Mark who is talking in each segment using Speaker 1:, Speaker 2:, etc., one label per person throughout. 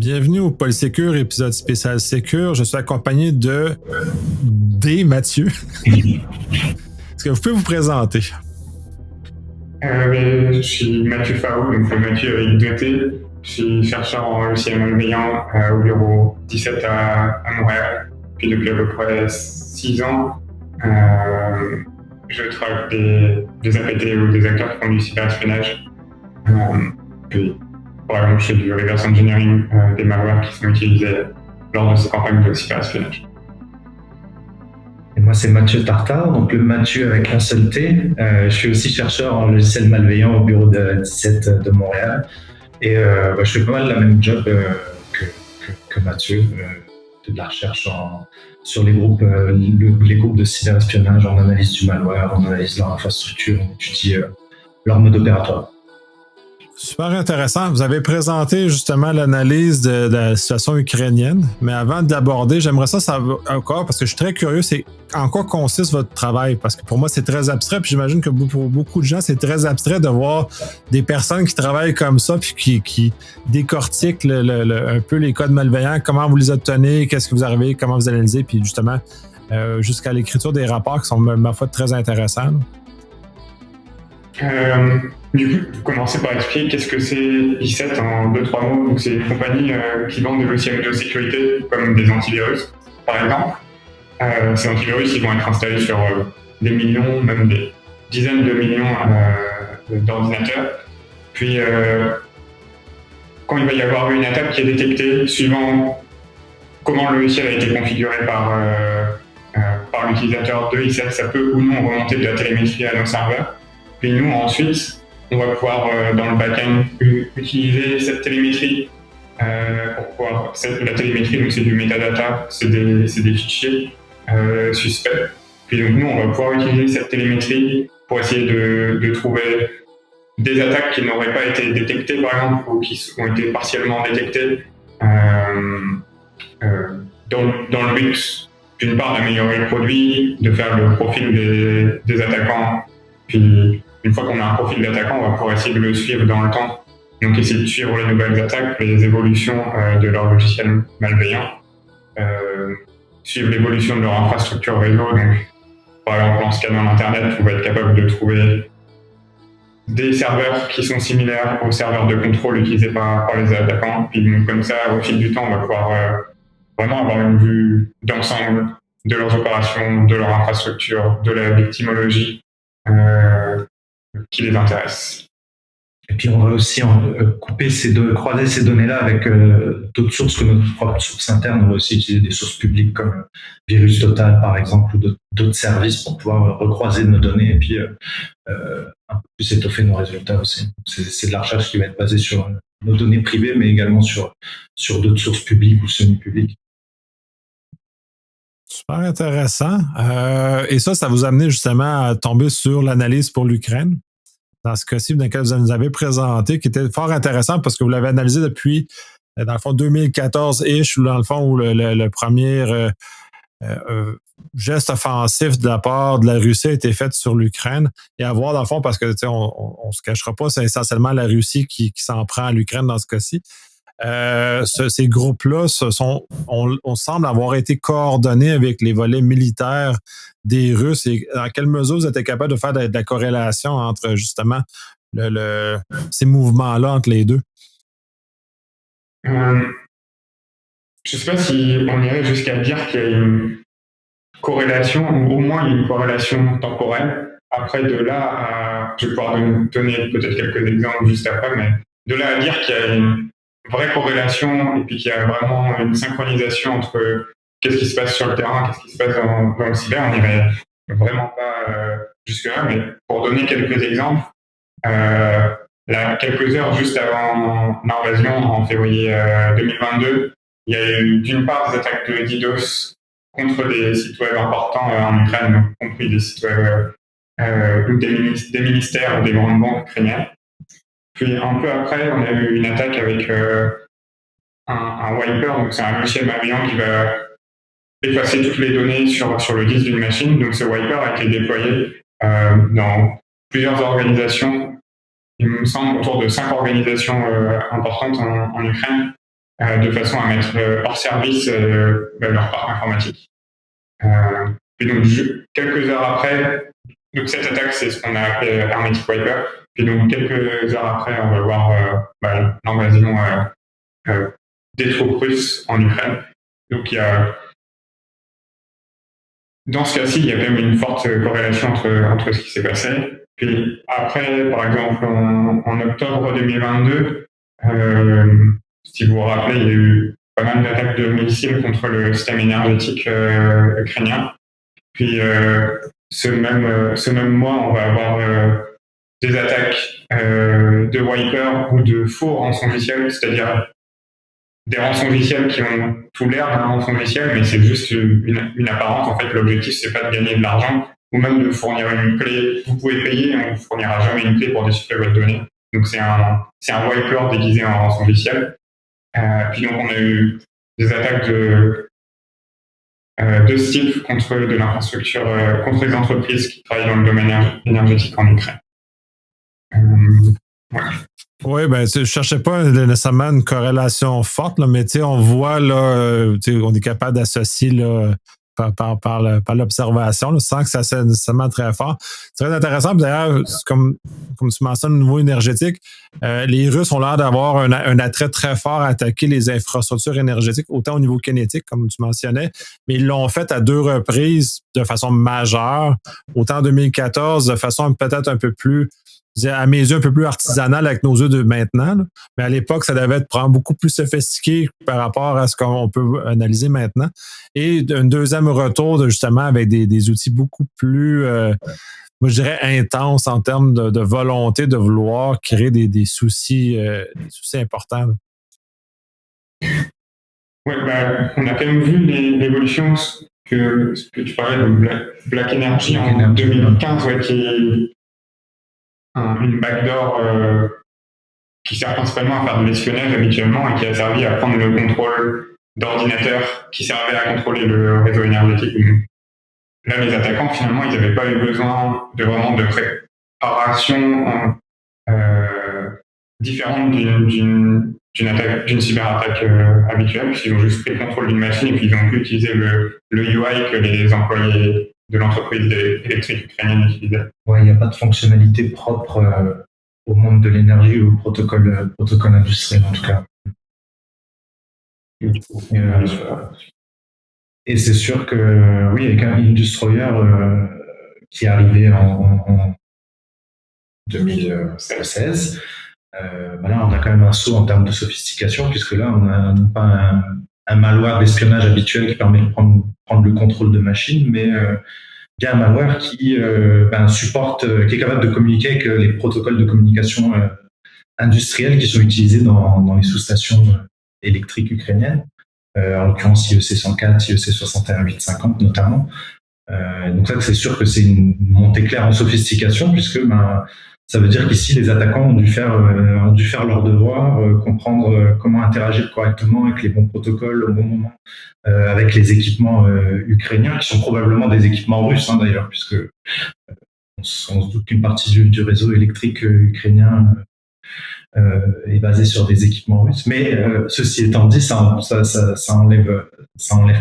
Speaker 1: Bienvenue au Polysecure, épisode spécial Sécure. Je suis accompagné de Mathieu. Est-ce que vous pouvez vous présenter?
Speaker 2: Je suis Mathieu Farou, donc Mathieu avec 2T. Je suis chercheur en logiciel malveillant au bureau 17 à Montréal. Puis depuis à peu près 6 ans, je travaille avec des APT ou des acteurs qui font du cyberespionnage. Puis, par exemple, je fais du reverse engineering des malwares qui sont utilisés lors de ces campagnes de cyberespionnage.
Speaker 3: Et moi, c'est Mathieu Tartare, donc le Mathieu avec un seul T. Je suis aussi chercheur en logiciel malveillant au bureau de 17 de Montréal. Et je fais pas mal la même job que Mathieu, de la recherche sur les groupes de cyberespionnage, en analyse du malware, on analyse leur infrastructure, on étudie leur mode opératoire.
Speaker 1: Super intéressant. Vous avez présenté justement l'analyse de la situation ukrainienne, mais avant d'aborder, j'aimerais ça savoir encore, parce que je suis très curieux, c'est en quoi consiste votre travail? Parce que pour moi, c'est très abstrait, puis j'imagine que pour beaucoup de gens, c'est très abstrait de voir des personnes qui travaillent comme ça, puis qui décortiquent un peu les codes malveillants, comment vous les obtenez, qu'est-ce que vous arrivez, comment vous analysez, puis justement, jusqu'à l'écriture des rapports qui sont, ma foi, très intéressants.
Speaker 2: Du coup, pour commencer par expliquer qu'est-ce que c'est i7 en 2-3 mots. Donc, c'est une compagnie qui vend des logiciels de sécurité comme des antivirus, par exemple. Ces antivirus, ils vont être installés sur des millions, même des dizaines de millions d'ordinateurs. Puis, quand il va y avoir une attaque qui est détectée, suivant comment le logiciel a été configuré par l'utilisateur de i7, ça peut ou non remonter de la télémétrie à nos serveurs. Puis nous, ensuite, on va pouvoir, dans le back-end, utiliser cette télémétrie pour pouvoir... La télémétrie, donc c'est du metadata, c'est des fichiers suspects. Puis donc nous, on va pouvoir utiliser cette télémétrie pour essayer de trouver des attaques qui n'auraient pas été détectées, par exemple, ou qui ont été partiellement détectées dans le but, d'une part, d'améliorer le produit, de faire le profil des attaquants. Puis, une fois qu'on a un profil d'attaquant, on va pouvoir essayer de le suivre dans le temps. Donc, essayer de suivre les nouvelles attaques, les évolutions de leur logiciel malveillant, suivre l'évolution de leur infrastructure réseau. Donc, par exemple, en scannant Internet, on va être capable de trouver des serveurs qui sont similaires aux serveurs de contrôle utilisés par les attaquants. Puis, donc, comme ça, au fil du temps, on va pouvoir vraiment avoir une vue d'ensemble de leurs opérations, de leur infrastructure, de la victimologie. Qui les intéresse.
Speaker 3: Et puis on va aussi croiser ces données-là avec d'autres sources que notre propre source interne. On va aussi utiliser des sources publiques comme Virus Total par exemple, ou d'autres services pour pouvoir recroiser nos données et puis un peu plus étoffer nos résultats aussi. C'est de la recherche qui va être basée sur nos données privées, mais également sur d'autres sources publiques ou semi-publiques.
Speaker 1: Super intéressant. Et ça vous a amené justement à tomber sur l'analyse pour l'Ukraine, dans ce cas-ci, dans lequel vous nous avez présenté, qui était fort intéressant parce que vous l'avez analysé depuis, dans le fond, 2014-ish, dans le fond, où le premier geste offensif de la part de la Russie a été fait sur l'Ukraine. Et à voir, dans le fond, parce que on se cachera pas, c'est essentiellement la Russie qui s'en prend à l'Ukraine dans ce cas-ci. Ces groupes-là on semble avoir été coordonnés avec les volets militaires des Russes. Et dans quelle mesure vous êtes capable de faire de la corrélation entre justement ces mouvements-là entre les deux?
Speaker 2: Je ne sais pas si on irait jusqu'à dire qu'il y a une corrélation, ou au moins une corrélation temporelle. Après, de là je vais pouvoir donner peut-être quelques exemples juste après, mais de là à dire qu'il y a une vraie corrélation et puis qu'il y a vraiment une synchronisation entre qu'est-ce qui se passe sur le terrain, qu'est-ce qui se passe dans le cyber, on n'irait vraiment pas jusque-là, mais pour donner quelques exemples, quelques heures juste avant l'invasion en février 2022, il y a eu d'une part des attaques de DDoS contre des sites web importants en Ukraine, y compris des sites web des ministères ou des grandes banques ukrainiennes. Puis un peu après, on a eu une attaque avec un wiper, donc c'est un logiciel malveillant qui va effacer toutes les données sur le disque d'une machine. Donc ce wiper a été déployé dans plusieurs organisations, il me semble autour de 5 organisations importantes en Ukraine. de façon à mettre hors service leur parc informatique. Et donc, quelques heures après, donc cette attaque, c'est ce qu'on a appelé Hermetic Wiper. Et donc, quelques heures après, on va voir l'invasion des troupes russes en Ukraine. Donc, dans ce cas-ci, il y a quand même une forte corrélation entre ce qui s'est passé. Puis après, par exemple, en octobre 2022, si vous vous rappelez, il y a eu pas mal d'attaques de missiles contre le système énergétique ukrainien. Puis ce même mois, on va avoir des attaques de Wiper ou de faux rançongiciels, c'est-à-dire des rançongiciels qui ont tout l'air d'un rançongiciel, mais c'est juste une apparence. En fait, l'objectif, c'est pas de gagner de l'argent ou même de fournir une clé. Vous pouvez payer, on ne vous fournira jamais une clé pour déchiffrer votre donnée. Donc, c'est un Wiper déguisé en rançongiciel. Puis donc, on a eu des attaques de ce type contre de l'infrastructure, contre les entreprises qui travaillent dans le domaine énergétique en Ukraine. Ouais.
Speaker 1: Oui, ben, je ne cherchais pas nécessairement une corrélation forte, là, mais on voit, là, on est capable d'associer là, par l'observation, là, sans que ça soit nécessairement très fort. C'est très intéressant. D'ailleurs, comme tu mentionnes au niveau énergétique, les Russes ont l'air d'avoir un attrait très fort à attaquer les infrastructures énergétiques, autant au niveau kinétique, comme tu mentionnais, mais ils l'ont fait à 2 reprises de façon majeure, autant en 2014, de façon peut-être un peu plus, à mes yeux, un peu plus artisanal avec nos yeux de maintenant. Là. Mais à l'époque, ça devait être beaucoup plus sophistiqué par rapport à ce qu'on peut analyser maintenant. Et un deuxième retour, justement, avec des outils beaucoup plus, moi, je dirais, intenses en termes de volonté de vouloir créer des soucis importants.
Speaker 2: Oui, on a quand même vu l'évolution que tu parlais de Black Energy en 2015, ouais, qui est une backdoor qui sert principalement à faire de l'espionnage habituellement et qui a servi à prendre le contrôle d'ordinateurs qui servaient à contrôler le réseau énergétique. Là, les attaquants, finalement, ils n'avaient pas eu besoin vraiment de préparation différente d'une cyberattaque habituelle, puisqu'ils ont juste pris le contrôle d'une machine et puis ils ont pu utiliser le UI que les employés de l'entreprise électrique ukrainienne utilisaient.
Speaker 3: Ouais, il n'y a pas de fonctionnalité propre au monde de l'énergie ou au protocole industriel, en tout cas. Et c'est sûr que, oui, avec un Industroyer qui est arrivé en 2016, là, on a quand même un saut en termes de sophistication, puisque là, on n'a pas un malware d'espionnage habituel qui permet de prendre le contrôle de machine, mais bien un malware qui supporte, qui est capable de communiquer avec les protocoles de communication industriels qui sont utilisés dans les sous-stations électriques ukrainiennes, en l'occurrence IEC 104, IEC 61850 notamment. Donc ça, c'est sûr que c'est une montée claire en sophistication, puisque ça veut dire qu'ici, les attaquants ont dû faire leur devoir, comprendre comment interagir correctement avec les bons protocoles au bon moment, avec les équipements ukrainiens, qui sont probablement des équipements russes, d'ailleurs, puisque on se doute qu'une partie du réseau électrique ukrainien est basée sur des équipements russes. Mais ceci étant dit, ça enlève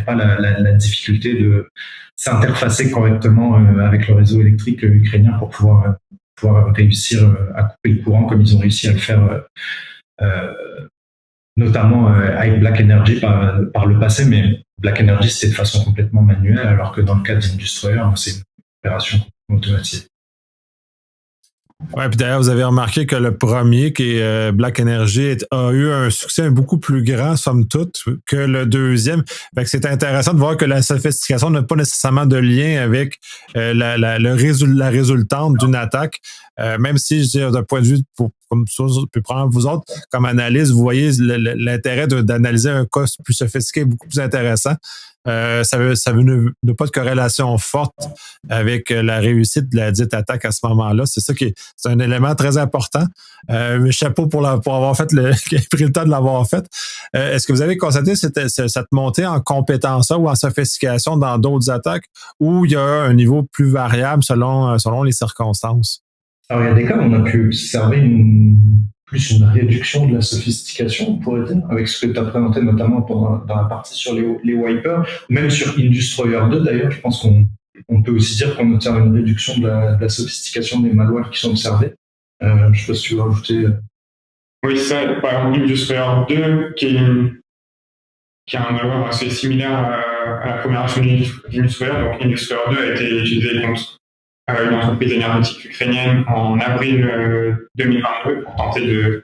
Speaker 3: pas la difficulté de s'interfacer correctement avec le réseau électrique ukrainien pour pouvoir réussir à couper le courant comme ils ont réussi à le faire notamment avec Black Energy par le passé, mais Black Energy c'était de façon complètement manuelle, alors que dans le cas d'Industroyer, c'est une opération automatisée.
Speaker 1: Oui, puis d'ailleurs, vous avez remarqué que le premier, qui est Black Energy, a eu un succès beaucoup plus grand, somme toute, que le deuxième. Fait que c'est intéressant de voir que la sophistication n'a pas nécessairement de lien avec la résultante d'une attaque. Même si, je veux dire, d'un point de vue, comme ça, je peux prendre vous autres, comme analyste, vous voyez l'intérêt d'analyser un cas plus sophistiqué, beaucoup plus intéressant. Ça n'a pas de corrélation forte avec la réussite de la dite attaque à ce moment-là. C'est ça c'est un élément très important. Mais chapeau pour avoir fait qui a pris le temps de l'avoir fait. Est-ce que vous avez constaté cette montée en compétence ou en sophistication dans d'autres attaques où il y a un niveau plus variable selon les circonstances?
Speaker 3: Alors, il y a des cas où on a pu observer plus une réduction de la sophistication, on pourrait dire, avec ce que tu as présenté notamment dans la partie sur les wipers, ou même sur Industroyer 2 d'ailleurs. Je pense qu'on peut aussi dire qu'on observe une réduction de la sophistication des malwares qui sont observés. Je ne sais pas si tu veux rajouter.
Speaker 2: Oui, ça, par exemple, Industroyer 2, qui est un malware assez similaire à la première version d'Industroyer. Donc, Industroyer 2 a été utilisé contre une entreprise énergétique ukrainienne en avril 2022 pour tenter de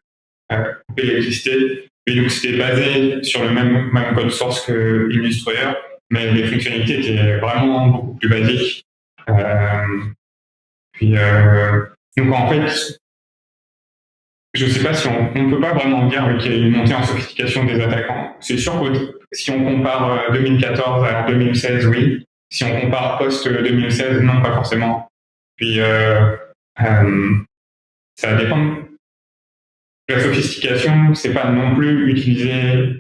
Speaker 2: couper l'électricité. Et donc, c'était basé sur le même code source que Industroyer, mais les fonctionnalités étaient vraiment beaucoup plus basiques. Donc, en fait, je ne sais pas si on ne peut pas vraiment dire qu'il y a une montée en sophistication des attaquants. C'est sûr que si on compare 2014 à 2016, oui. Si on compare post-2016, non, pas forcément. Puis, ça dépend. La sophistication, c'est pas non plus utiliser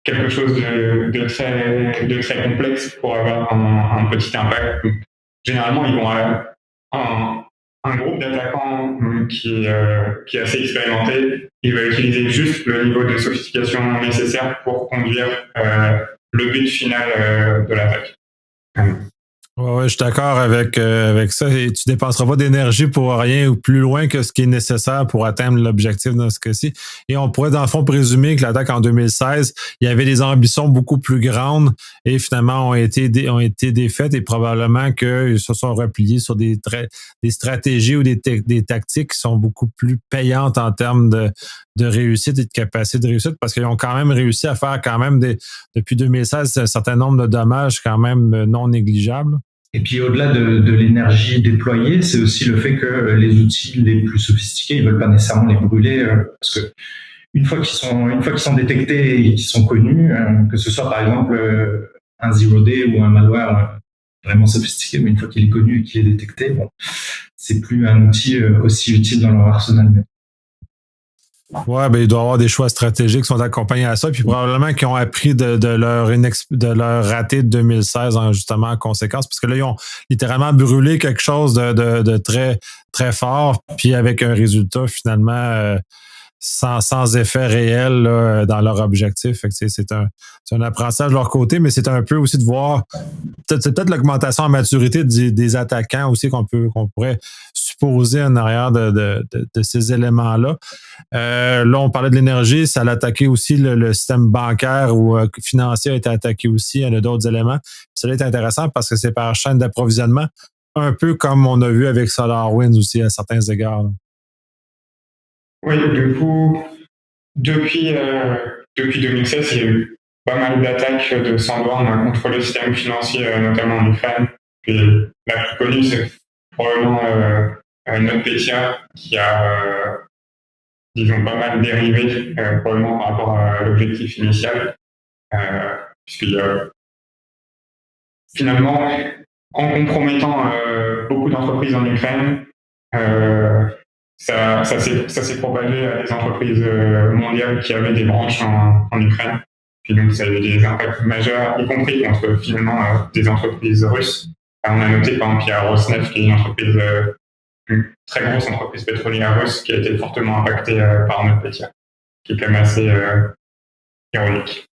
Speaker 2: quelque chose de très complexe pour avoir un petit impact. Donc, généralement, ils vont avoir un groupe d'attaquants qui est assez expérimenté. Il va utiliser juste le niveau de sophistication nécessaire pour conduire le but final de l'attaque.
Speaker 1: Ouais, je suis d'accord avec ça. Et tu dépenseras pas d'énergie pour rien ou plus loin que ce qui est nécessaire pour atteindre l'objectif dans ce cas-ci. Et on pourrait, dans le fond, présumer que l'attaque en 2016, il y avait des ambitions beaucoup plus grandes et finalement ont été défaites et probablement qu'ils se sont repliés sur des stratégies ou des tactiques qui sont beaucoup plus payantes en termes de réussite et de capacité de réussite parce qu'ils ont quand même réussi à faire quand même depuis 2016 un certain nombre de dommages quand même non négligeables.
Speaker 3: Et puis au-delà de l'énergie déployée, c'est aussi le fait que les outils les plus sophistiqués, ils veulent pas nécessairement les brûler parce que une fois qu'ils sont détectés et qu'ils sont connus, que ce soit par exemple un zero day ou un malware vraiment sophistiqué, mais une fois qu'il est connu et qu'il est détecté, bon, c'est plus un outil aussi utile dans leur arsenal.
Speaker 1: Ouais, ben il doit y avoir des choix stratégiques qui sont accompagnés à ça, puis probablement qu'ils ont appris de leur raté de 2016 justement en conséquence, parce que là ils ont littéralement brûlé quelque chose de très très fort, puis avec un résultat finalement sans effet réel là, dans leur objectif. Fait que c'est un apprentissage de leur côté, mais c'est un peu aussi de voir c'est peut-être l'augmentation en maturité des attaquants aussi qu'on pourrait supposer en arrière de ces éléments-là. Là, on parlait de l'énergie, ça a attaqué aussi le système bancaire ou financier a été attaqué aussi, il y en a d'autres éléments. Ça est intéressant parce que c'est par chaîne d'approvisionnement, un peu comme on a vu avec SolarWinds aussi à certains égards. Là.
Speaker 2: Oui, du coup, depuis 2016, il y a eu pas mal d'attaques de Sandworm contre le système financier, notamment en Ukraine. Puis la plus connue, c'est probablement NotPetya qui a, disons, pas mal dérivé, probablement par rapport à l'objectif initial. Puisqu'il y a finalement, en compromettant beaucoup d'entreprises en Ukraine, ça s'est propagé à des entreprises mondiales qui avaient des branches en Ukraine. Puis donc, ça a eu des impacts majeurs, y compris contre finalement des entreprises russes. On a noté, par exemple, il y a Rosneft, qui est une très grosse entreprise pétrolière russe, qui a été fortement impactée par NotPetya, qui est quand même assez ironique.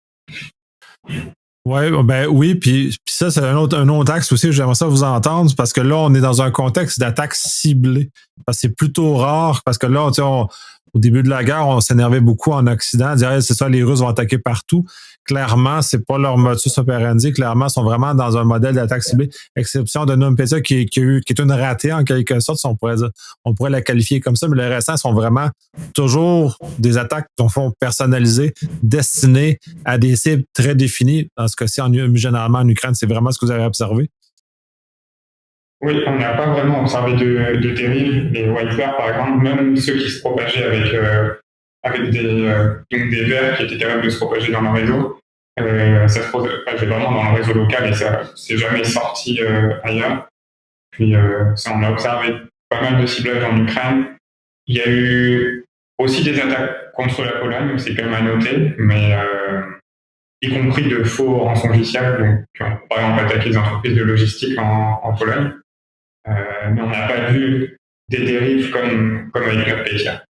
Speaker 1: Ouais, ben oui, puis ça, c'est un autre axe aussi, j'aimerais ça vous entendre, parce que là, on est dans un contexte d'attaque ciblée. Parce que c'est plutôt rare, parce que là, au début de la guerre, on s'énervait beaucoup en Occident, dire c'est ça, les Russes vont attaquer partout. Clairement, c'est pas leur modus operandi. Clairement, ils sont vraiment dans un modèle d'attaque ciblée, exception de NotPetya qui est une ratée en quelque sorte, si on pourrait la qualifier comme ça, mais les restants sont vraiment toujours des attaques qui sont personnalisées, destinées à des cibles très définies. Dans ce cas-ci, généralement en Ukraine, c'est vraiment ce que vous avez observé.
Speaker 2: Oui, on n'a pas vraiment observé de dérive. Les wipers, par exemple, même ceux qui se propageaient avec des vers qui étaient capables de se propager dans le réseau, ça se propageait vraiment dans le réseau local et ça s'est jamais sorti ailleurs. Puis ça, on a observé pas mal de ciblage en Ukraine. Il y a eu aussi des attaques contre la Pologne, c'est quand même à noter, mais y compris de faux rançongiciels, donc qui ont par exemple attaqué les entreprises de logistique en Pologne. Mais on n'a pas vu des dérives comme avec NotPetya.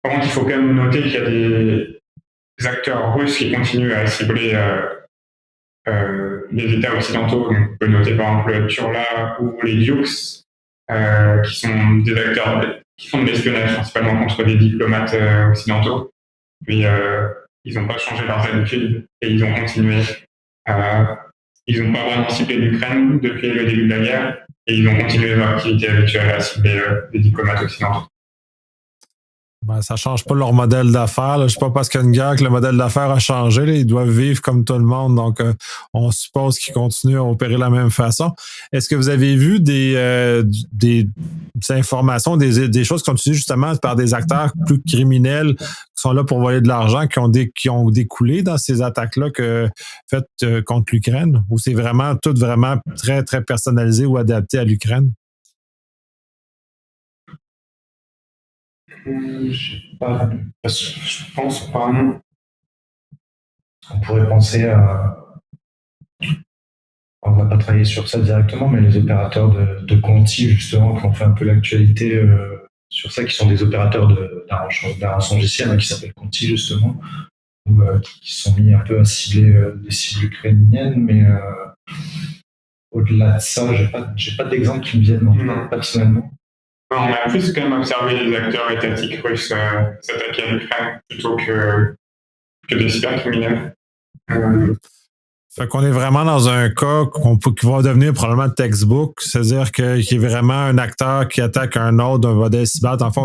Speaker 2: Par contre, il faut quand même noter qu'il y a des acteurs russes qui continuent à cibler les États occidentaux. Donc, on peut noter par exemple Turla ou les Dukes, qui sont des acteurs qui font de l'espionnage principalement contre des diplomates occidentaux. Puis ils n'ont pas changé leurs habitudes et ils ont continué. Ils n'ont pas vraiment ciblé l'Ukraine depuis le début de la guerre et ils ont continué leur activité habituelle à cibler les diplomates occidentaux.
Speaker 1: Ben, ça ne change pas leur modèle d'affaires. Je ne sais pas parce qu'il y a une guerre que le modèle d'affaires a changé. Là. Ils doivent vivre comme tout le monde. Donc, on suppose qu'ils continuent à opérer de la même façon. Est-ce que vous avez vu des informations, des choses qui sont utilisées justement par des acteurs plus criminels qui sont là pour voler de l'argent, qui ont découlé dans ces attaques-là faites contre l'Ukraine? Ou c'est vraiment tout vraiment très, très personnalisé ou adapté à l'Ukraine?
Speaker 3: Je pense pas. On pourrait penser on va pas travailler sur ça directement, mais les opérateurs de Conti, justement, qui ont fait un peu l'actualité sur ça, qui sont des opérateurs d'un rançongiciel qui s'appelle Conti, justement, qui sont mis un peu à cibler des cibles ukrainiennes, mais au-delà de ça, j'ai pas d'exemple qui me viennent personnellement.
Speaker 2: On a plus quand même observé les acteurs étatiques russes s'attaquer à l'Ukraine plutôt que des cybercriminels.
Speaker 1: Fait qu'on est vraiment dans un cas qui va devenir probablement textbook, c'est-à-dire qu'il y a vraiment un acteur qui attaque un autre d'un modèle cyber. En fait,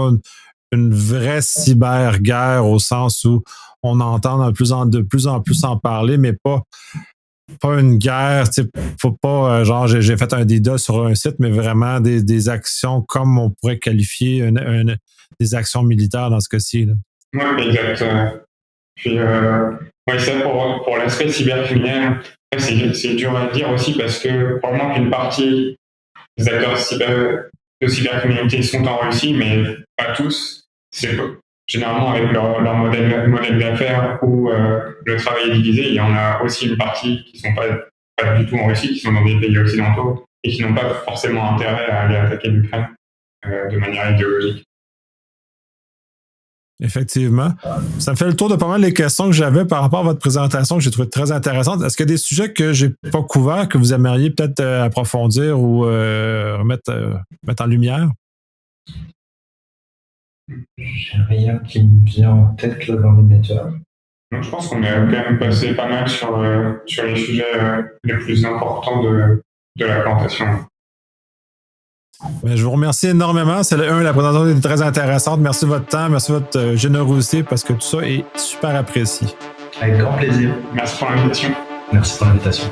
Speaker 1: une vraie cyberguerre au sens où on entend de plus en plus en parler, mais pas une guerre, faut pas genre j'ai fait un DDoS sur un site, mais vraiment des actions comme on pourrait qualifier des actions militaires dans ce cas-ci.
Speaker 2: Oui, exact. Puis ça pour l'aspect cybercriminel, c'est dur à dire aussi parce que probablement qu'une partie des acteurs de cybercriminalité sont en Russie, mais pas tous. C'est généralement avec leur modèle d'affaires où le travail est divisé, il y en a aussi une partie qui ne sont pas du tout en Russie, qui sont dans des pays occidentaux et qui n'ont pas forcément intérêt à aller attaquer l'Ukraine de manière idéologique.
Speaker 1: Effectivement. Ça me fait le tour de pas mal les questions que j'avais par rapport à votre présentation que j'ai trouvé très intéressante. Est-ce qu'il y a des sujets que j'ai pas couverts que vous aimeriez peut-être approfondir ou mettre en lumière?
Speaker 3: J'ai rien qui me vient en tête là dans les médias.
Speaker 2: Donc, je pense qu'on a quand même passé pas mal sur les sujets les plus importants de la plantation.
Speaker 1: Je vous remercie énormément. C'est la présentation était très intéressante. Merci de votre temps, merci de votre générosité parce que tout ça est super apprécié.
Speaker 3: Avec grand plaisir.
Speaker 2: Merci pour l'invitation.
Speaker 3: Merci pour l'invitation.